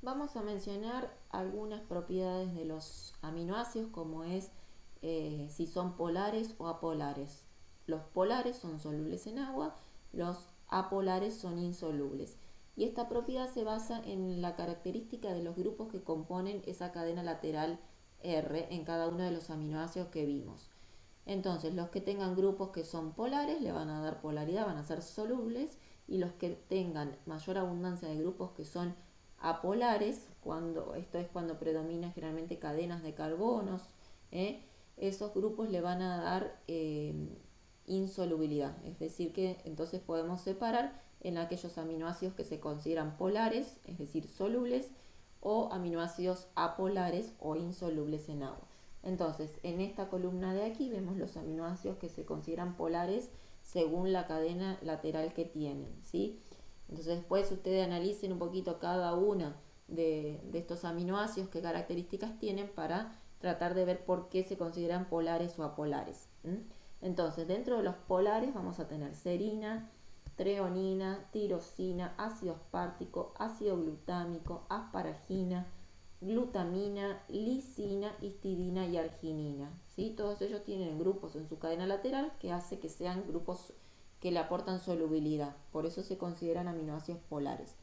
vamos a mencionar algunas propiedades de los aminoácidos, como es si son polares o apolares. Los polares son solubles en agua, los apolares son insolubles. Y esta propiedad se basa en la característica de los grupos que componen esa cadena lateral R en cada uno de los aminoácidos que vimos. Entonces, los que tengan grupos que son polares le van a dar polaridad, van a ser solubles, y los que tengan mayor abundancia de grupos que son apolares, esto es cuando predominan generalmente cadenas de carbonos, esos grupos le van a dar insolubilidad. Es decir, que entonces podemos separar en aquellos aminoácidos que se consideran polares, es decir, solubles, o aminoácidos apolares o insolubles en agua. Entonces, en esta columna de aquí vemos los aminoácidos que se consideran polares según la cadena lateral que tienen, ¿sí? Entonces, después ustedes analicen un poquito cada uno de estos aminoácidos, qué características tienen, para tratar de ver por qué se consideran polares o apolares. Entonces, dentro de los polares vamos a tener serina, treonina, tirosina, ácido aspartico, ácido glutámico, asparagina, glutamina, lisina, histidina y arginina, ¿sí? Todos ellos tienen grupos en su cadena lateral que hace que sean grupos que le aportan solubilidad, por eso se consideran aminoácidos polares.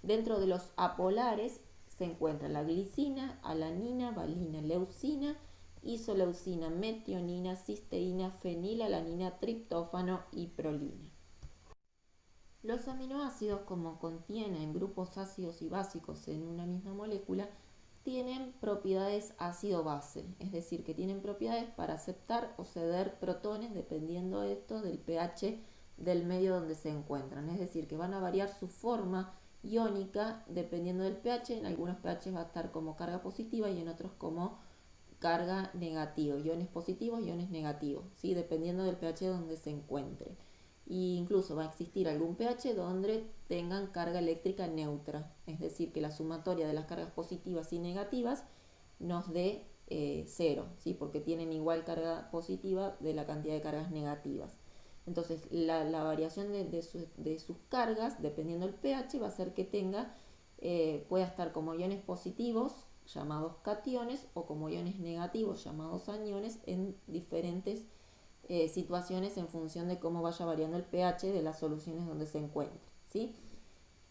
Dentro de los apolares se encuentran la glicina, alanina, valina, leucina, isoleucina, metionina, cisteína, fenilalanina, triptófano y prolina. Los aminoácidos, como contienen grupos ácidos y básicos en una misma molécula, tienen propiedades ácido-base, es decir, que tienen propiedades para aceptar o ceder protones dependiendo de esto del pH del medio donde se encuentran. Es decir, que van a variar su forma iónica dependiendo del pH. En algunos pH va a estar como carga positiva y en otros como carga negativa, iones positivos, iones negativos, ¿sí? Dependiendo del pH donde se encuentre. E incluso va a existir algún pH donde tengan carga eléctrica neutra, es decir, que la sumatoria de las cargas positivas y negativas nos dé cero, ¿sí? Porque tienen igual carga positiva de la cantidad de cargas negativas. Entonces, la variación de sus cargas, dependiendo del pH, va a hacer que pueda estar como iones positivos, llamados cationes, o como iones negativos, llamados aniones, en diferentes situaciones en función de cómo vaya variando el pH de las soluciones donde se encuentre, ¿sí?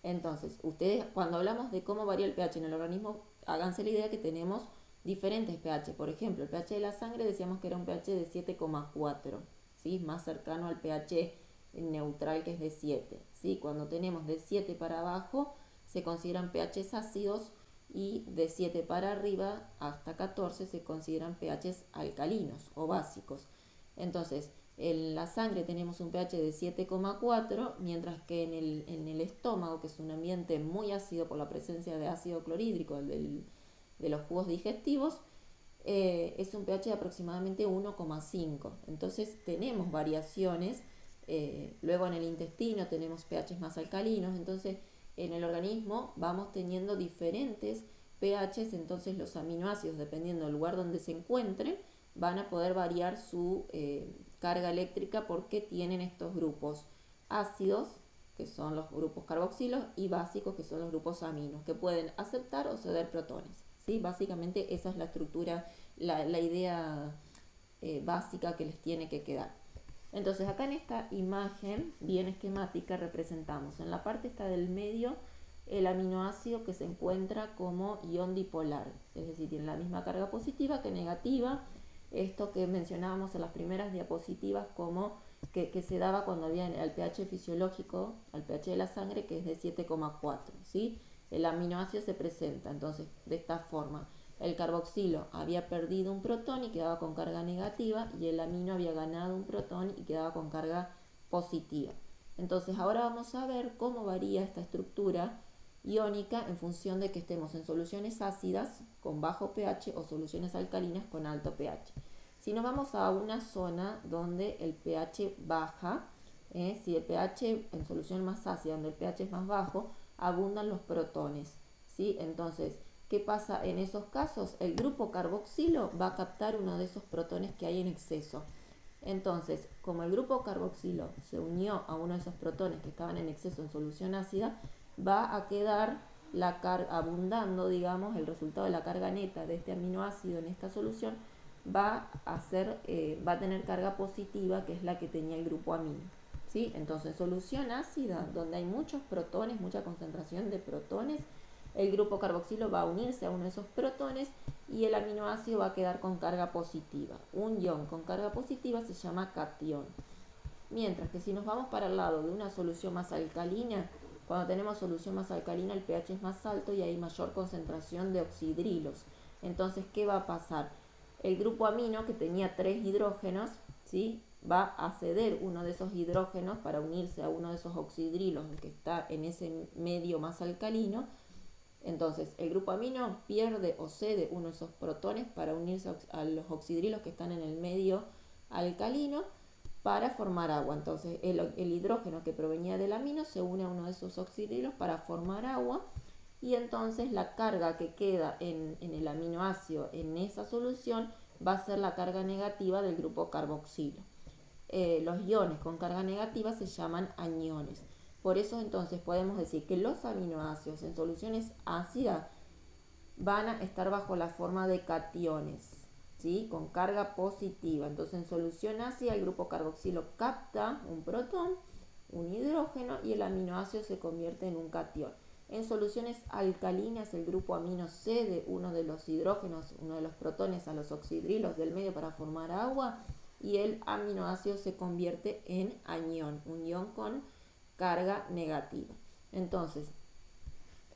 Entonces, ustedes cuando hablamos de cómo varía el pH en el organismo, háganse la idea que tenemos diferentes pH. Por ejemplo, el pH de la sangre decíamos que era un pH de 7,4, ¿sí? Más cercano al pH neutral, que es de 7, ¿sí? Cuando tenemos de 7 para abajo se consideran pHs ácidos, y de 7 para arriba hasta 14 se consideran pHs alcalinos o básicos. Entonces, en la sangre tenemos un pH de 7,4, mientras que en el estómago, que es un ambiente muy ácido por la presencia de ácido clorhídrico de los jugos digestivos, es un pH de aproximadamente 1,5. Entonces tenemos variaciones. Luego en el intestino tenemos pHs más alcalinos. Entonces en el organismo vamos teniendo diferentes pHs. Entonces los aminoácidos, dependiendo del lugar donde se encuentren, van a poder variar su carga eléctrica, porque tienen estos grupos ácidos, que son los grupos carboxilos, y básicos, que son los grupos aminos, que pueden aceptar o ceder protones, ¿sí? Básicamente esa es la estructura, la idea básica que les tiene que quedar. Entonces acá en esta imagen bien esquemática representamos en la parte esta del medio el aminoácido que se encuentra como ion dipolar, es decir, tiene la misma carga positiva que negativa. Esto que mencionábamos en las primeras diapositivas, como que se daba cuando había el pH fisiológico, al pH de la sangre, que es de 7,4, ¿sí? El aminoácido se presenta entonces de esta forma: el carboxilo había perdido un protón y quedaba con carga negativa, y el amino había ganado un protón y quedaba con carga positiva. Entonces ahora vamos a ver cómo varía esta estructura iónica en función de que estemos en soluciones ácidas con bajo pH o soluciones alcalinas con alto pH. Si nos vamos a una zona donde el pH baja, si el pH en solución más ácida, donde el pH es más bajo, abundan los protones, ¿sí? Entonces, ¿qué pasa en esos casos? El grupo carboxilo va a captar uno de esos protones que hay en exceso. Entonces, como el grupo carboxilo se unió a uno de esos protones que estaban en exceso en solución ácida, va a quedar abundando, digamos, el resultado de la carga neta de este aminoácido en esta solución va a tener carga positiva, que es la que tenía el grupo amino. ¿Sí? Entonces, solución ácida, donde hay muchos protones, mucha concentración de protones, el grupo carboxilo va a unirse a uno de esos protones y el aminoácido va a quedar con carga positiva. Un ion con carga positiva se llama catión. Mientras que si nos vamos para el lado de una solución más alcalina, cuando tenemos solución más alcalina el pH es más alto y hay mayor concentración de oxidrilos. Entonces, ¿qué va a pasar? El grupo amino, que tenía 3 hidrógenos, ¿sí?, va a ceder uno de esos hidrógenos para unirse a uno de esos oxidrilos que está en ese medio más alcalino. Entonces, el grupo amino pierde o cede uno de esos protones para unirse a los oxidrilos que están en el medio alcalino para formar agua. Entonces, el hidrógeno que provenía del amino se une a uno de esos oxidrilos para formar agua, y entonces la carga que queda en el aminoácido en esa solución va a ser la carga negativa del grupo carboxilo. Los iones con carga negativa se llaman aniones. Por eso entonces podemos decir que los aminoácidos en soluciones ácidas van a estar bajo la forma de cationes, ¿sí?, con carga positiva. Entonces, en solución ácida el grupo carboxilo capta un protón, un hidrógeno, y el aminoácido se convierte en un catión. En soluciones alcalinas el grupo amino cede uno de los hidrógenos, uno de los protones, a los oxidrilos del medio para formar agua, y el aminoácido se convierte en anión, un ion con carga negativa. Entonces,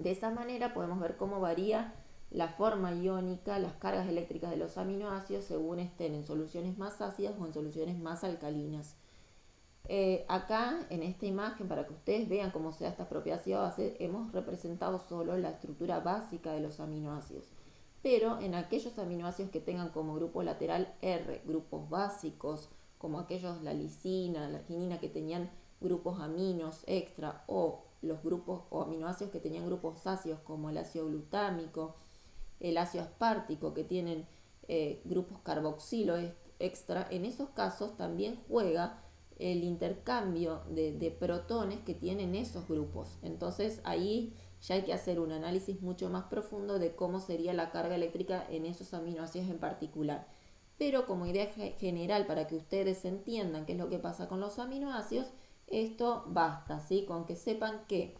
de esa manera podemos ver cómo varía la forma iónica, las cargas eléctricas de los aminoácidos según estén en soluciones más ácidas o en soluciones más alcalinas. Acá en esta imagen, para que ustedes vean cómo se da esta propiedad ácida-base, hemos representado solo la estructura básica de los aminoácidos. Pero en aquellos aminoácidos que tengan como grupo lateral R grupos básicos, como aquellos, la lisina, la arginina, que tenían grupos aminos extra, o los grupos o aminoácidos que tenían grupos ácidos, como el ácido glutámico, el ácido aspartico, que tienen grupos carboxilo extra, en esos casos también juega el intercambio de protones que tienen esos grupos. Entonces ahí ya hay que hacer un análisis mucho más profundo de cómo sería la carga eléctrica en esos aminoácidos en particular. Pero como idea general, para que ustedes entiendan qué es lo que pasa con los aminoácidos, esto basta, ¿sí?, con que sepan que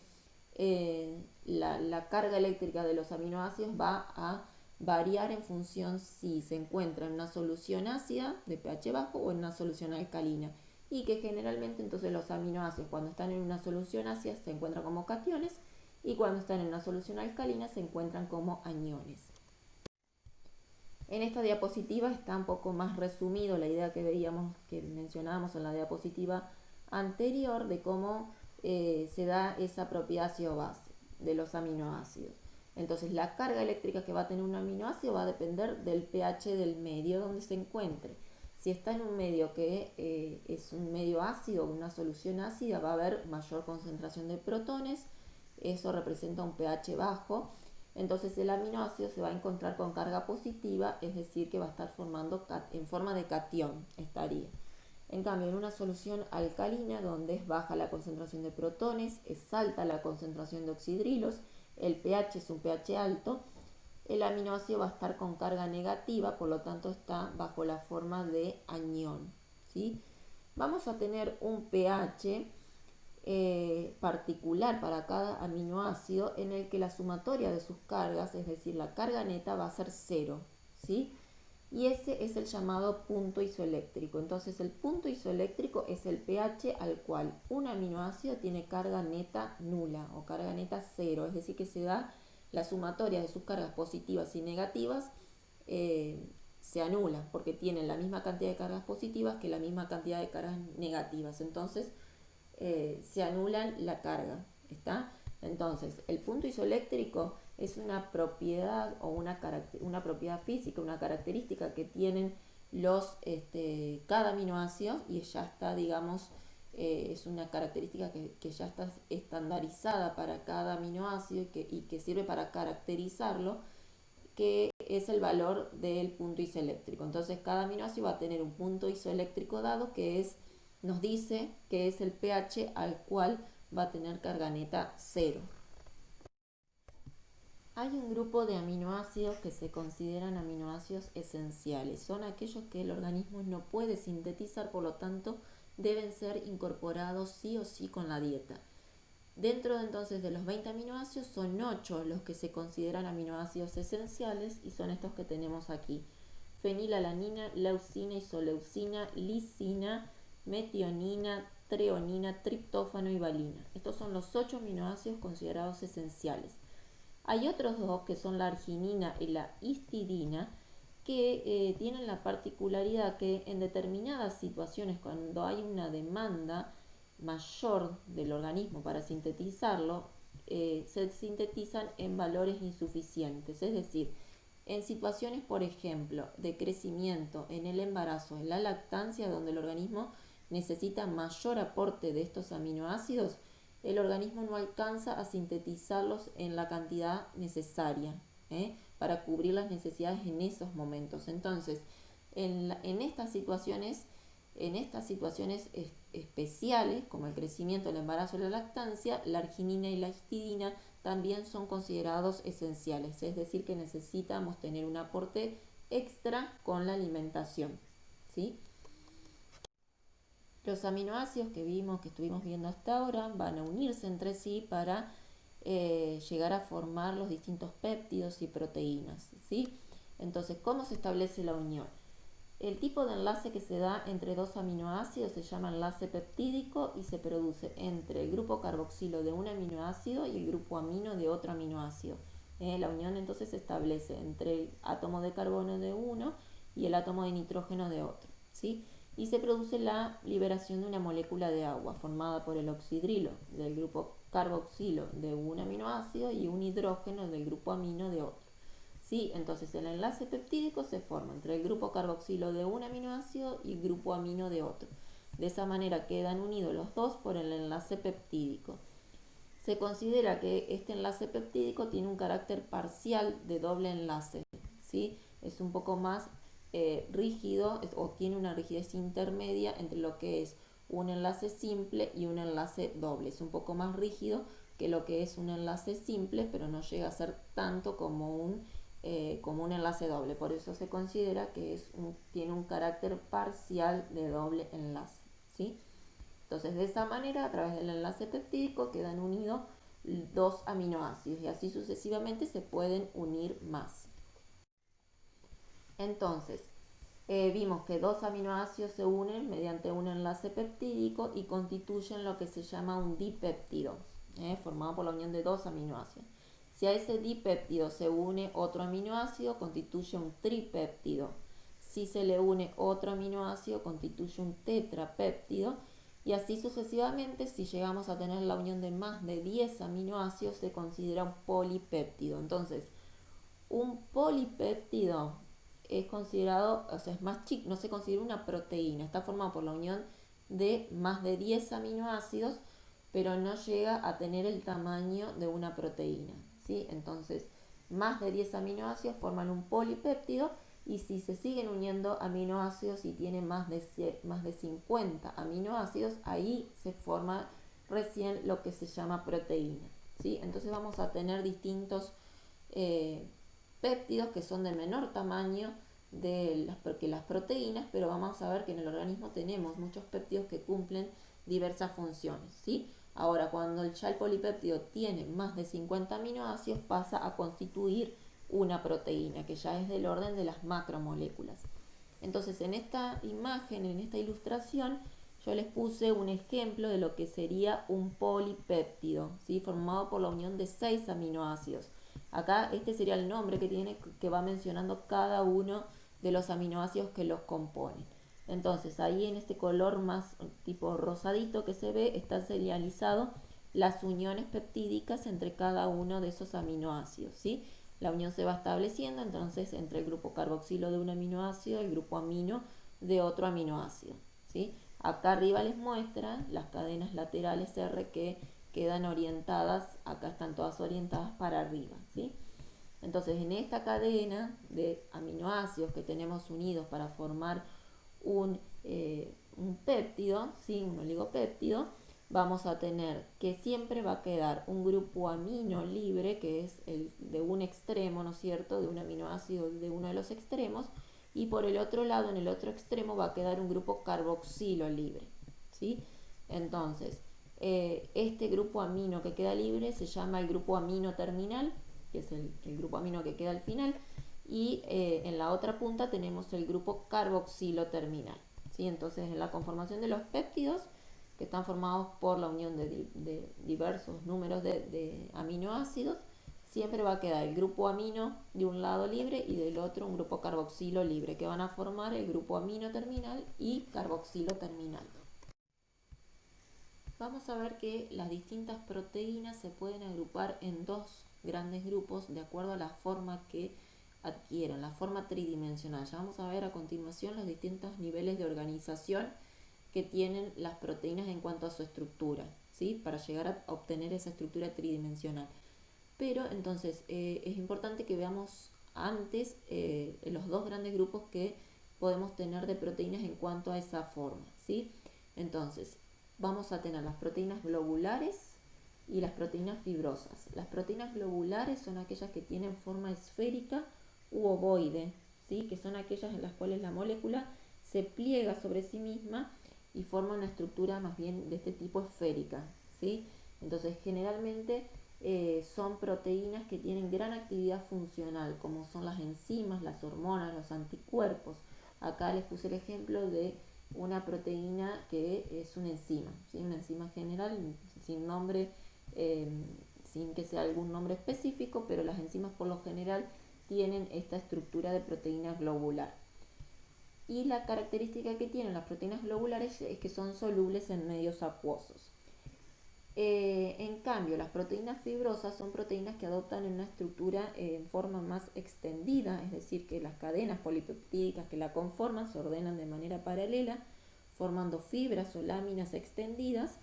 la carga eléctrica de los aminoácidos va a variar en función si se encuentra en una solución ácida de pH bajo o en una solución alcalina, y que generalmente entonces los aminoácidos cuando están en una solución ácida se encuentran como cationes, y cuando están en una solución alcalina se encuentran como aniones. En esta diapositiva está un poco más resumido la idea que mencionábamos en la diapositiva anterior de cómo se da esa propiedad ácido-base de los aminoácidos. Entonces, la carga eléctrica que va a tener un aminoácido va a depender del pH del medio donde se encuentre. Si está en un medio que es un medio ácido, una solución ácida, va a haber mayor concentración de protones, eso representa un pH bajo. Entonces el aminoácido se va a encontrar con carga positiva, es decir, que va a estar formando en forma de catión, estaría. En cambio, en una solución alcalina, donde es baja la concentración de protones, es alta la concentración de oxidrilos, el pH es un pH alto, el aminoácido va a estar con carga negativa, por lo tanto está bajo la forma de anión, ¿sí? Vamos a tener un pH particular para cada aminoácido, en el que la sumatoria de sus cargas, es decir, la carga neta, va a ser 0, ¿sí? Y ese es el llamado punto isoeléctrico. Entonces el punto isoeléctrico es el pH al cual un aminoácido tiene carga neta nula o carga neta 0, es decir, que se da la sumatoria de sus cargas positivas y negativas, se anula porque tienen la misma cantidad de cargas positivas que la misma cantidad de cargas negativas. Entonces se anulan la carga, ¿está? Entonces, el punto isoeléctrico es una propiedad o una propiedad física, una característica que tienen cada aminoácido, y ya está, digamos, es una característica que ya está estandarizada para cada aminoácido y que sirve para caracterizarlo, que es el valor del punto isoeléctrico. Entonces, cada aminoácido va a tener un punto isoeléctrico dado que nos dice que es el pH al cual va a tener carga neta 0. Hay un grupo de aminoácidos que se consideran aminoácidos esenciales. Son aquellos que el organismo no puede sintetizar, por lo tanto deben ser incorporados sí o sí con la dieta. Dentro entonces de los 20 aminoácidos son 8 los que se consideran aminoácidos esenciales y son estos que tenemos aquí: fenilalanina, leucina, isoleucina, lisina, metionina, treonina, triptófano y valina. Estos son los 8 aminoácidos considerados esenciales. Hay otros dos que son la arginina y la histidina que tienen la particularidad que en determinadas situaciones, cuando hay una demanda mayor del organismo para sintetizarlo, se sintetizan en valores insuficientes. Es decir, en situaciones, por ejemplo, de crecimiento en el embarazo, en la lactancia, donde el organismo necesita mayor aporte de estos aminoácidos, el organismo no alcanza a sintetizarlos en la cantidad necesaria para cubrir las necesidades en esos momentos. Entonces, en estas situaciones especiales, como el crecimiento, el embarazo y la lactancia, la arginina y la histidina también son considerados esenciales, es decir, que necesitamos tener un aporte extra con la alimentación, ¿sí? Los aminoácidos que estuvimos viendo hasta ahora, van a unirse entre sí para llegar a formar los distintos péptidos y proteínas, ¿sí? Entonces, ¿cómo se establece la unión? El tipo de enlace que se da entre dos aminoácidos se llama enlace peptídico y se produce entre el grupo carboxilo de un aminoácido y el grupo amino de otro aminoácido. La unión entonces se establece entre el átomo de carbono de uno y el átomo de nitrógeno de otro, ¿sí? Y se produce la liberación de una molécula de agua formada por el oxidrilo del grupo carboxilo de un aminoácido y un hidrógeno del grupo amino de otro. ¿Sí? Entonces el enlace peptídico se forma entre el grupo carboxilo de un aminoácido y el grupo amino de otro. De esa manera quedan unidos los dos por el enlace peptídico. Se considera que este enlace peptídico tiene un carácter parcial de doble enlace, ¿sí? Es un poco más rígido o tiene una rigidez intermedia entre lo que es un enlace simple y un enlace doble. Es un poco más rígido que lo que es un enlace simple, pero no llega a ser tanto como un enlace doble. Por eso se considera que tiene un carácter parcial de doble enlace, ¿sí? Entonces, de esa manera, a través del enlace peptídico quedan unidos dos aminoácidos y así sucesivamente se pueden unir más. Entonces, vimos que dos aminoácidos se unen mediante un enlace peptídico y constituyen lo que se llama un dipéptido, formado por la unión de dos aminoácidos. Si a ese dipéptido se une otro aminoácido, constituye un tripéptido. Si se le une otro aminoácido, constituye un tetrapéptido. Y así sucesivamente, si llegamos a tener la unión de más de 10 aminoácidos, se considera un polipéptido. Entonces, un polipéptido es considerado, o sea, es más chico, no se considera una proteína, está formado por la unión de más de 10 aminoácidos, pero no llega a tener el tamaño de una proteína, ¿sí? Entonces, más de 10 aminoácidos forman un polipéptido y si se siguen uniendo aminoácidos y tienen más de 50 aminoácidos, ahí se forma recién lo que se llama proteína, ¿sí? Entonces vamos a tener distintos péptidos que son de menor tamaño que las proteínas, pero vamos a ver que en el organismo tenemos muchos péptidos que cumplen diversas funciones, ¿sí? Ahora, cuando ya el polipéptido tiene más de 50 aminoácidos, pasa a constituir una proteína, que ya es del orden de las macromoléculas. Entonces, en esta imagen, en esta ilustración, yo les puse un ejemplo de lo que sería un polipéptido, ¿sí? Formado por la unión de 6 aminoácidos. Acá este sería el nombre que tiene, que va mencionando cada uno de los aminoácidos que los componen. Entonces, ahí en este color más tipo rosadito que se ve, está serializado las uniones peptídicas entre cada uno de esos aminoácidos, ¿sí? La unión se va estableciendo entonces entre el grupo carboxilo de un aminoácido y el grupo amino de otro aminoácido, ¿sí? Acá arriba les muestra las cadenas laterales R que quedan orientadas, acá están todas orientadas para arriba, ¿sí? Entonces, en esta cadena de aminoácidos que tenemos unidos para formar un péptido, ¿sí? Un oligopéptido, vamos a tener que siempre va a quedar un grupo amino libre, que es el de un extremo, ¿no es cierto?, de un aminoácido de uno de los extremos, y por el otro lado, en el otro extremo, va a quedar un grupo carboxilo libre, ¿sí? Entonces, este grupo amino que queda libre se llama el grupo amino terminal, que es el grupo amino que queda al final, y en la otra punta tenemos el grupo carboxilo terminal, ¿sí? Entonces, en la conformación de los péptidos, que están formados por la unión de diversos números de aminoácidos, siempre va a quedar el grupo amino de un lado libre y del otro un grupo carboxilo libre, que van a formar el grupo amino terminal y carboxilo terminal. Vamos a ver que las distintas proteínas se pueden agrupar en dos grandes grupos de acuerdo a la forma que adquieren, la forma tridimensional. Ya vamos a ver a continuación los distintos niveles de organización que tienen las proteínas en cuanto a su estructura, ¿sí? Para llegar a obtener esa estructura tridimensional. Pero entonces es importante que veamos antes los dos grandes grupos que podemos tener de proteínas en cuanto a esa forma, ¿sí? Entonces, vamos a tener las proteínas globulares y las proteínas fibrosas. Las proteínas globulares son aquellas que tienen forma esférica u ovoide, ¿sí? Que son aquellas en las cuales la molécula se pliega sobre sí misma y forma una estructura más bien de este tipo esférica, ¿sí? Entonces, generalmente son proteínas que tienen gran actividad funcional, como son las enzimas, las hormonas, los anticuerpos. Acá les puse el ejemplo de una proteína que es una enzima, ¿sí? Una enzima general, sin nombre, sin que sea algún nombre específico, pero las enzimas por lo general tienen esta estructura de proteína globular. Y la característica que tienen las proteínas globulares es que son solubles en medios acuosos. En cambio, las proteínas fibrosas son proteínas que adoptan una estructura en forma más extendida, es decir, que las cadenas polipeptídicas que la conforman se ordenan de manera paralela, formando fibras o láminas extendidas,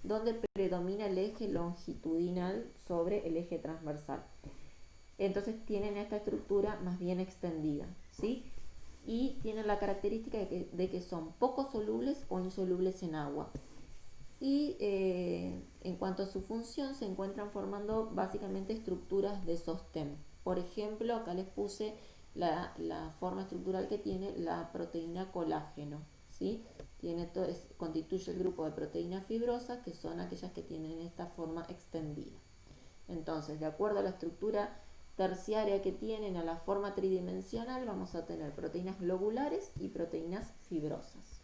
donde predomina el eje longitudinal sobre el eje transversal. Entonces tienen esta estructura más bien extendida, ¿sí? Y tienen la característica de que son poco solubles o insolubles en agua. Y en cuanto a su función, se encuentran formando básicamente estructuras de sostén. Por ejemplo, acá les puse la forma estructural que tiene la proteína colágeno, ¿sí? Constituye el grupo de proteínas fibrosas, que son aquellas que tienen esta forma extendida. Entonces, de acuerdo a la estructura terciaria que tienen, a la forma tridimensional, vamos a tener proteínas globulares y proteínas fibrosas.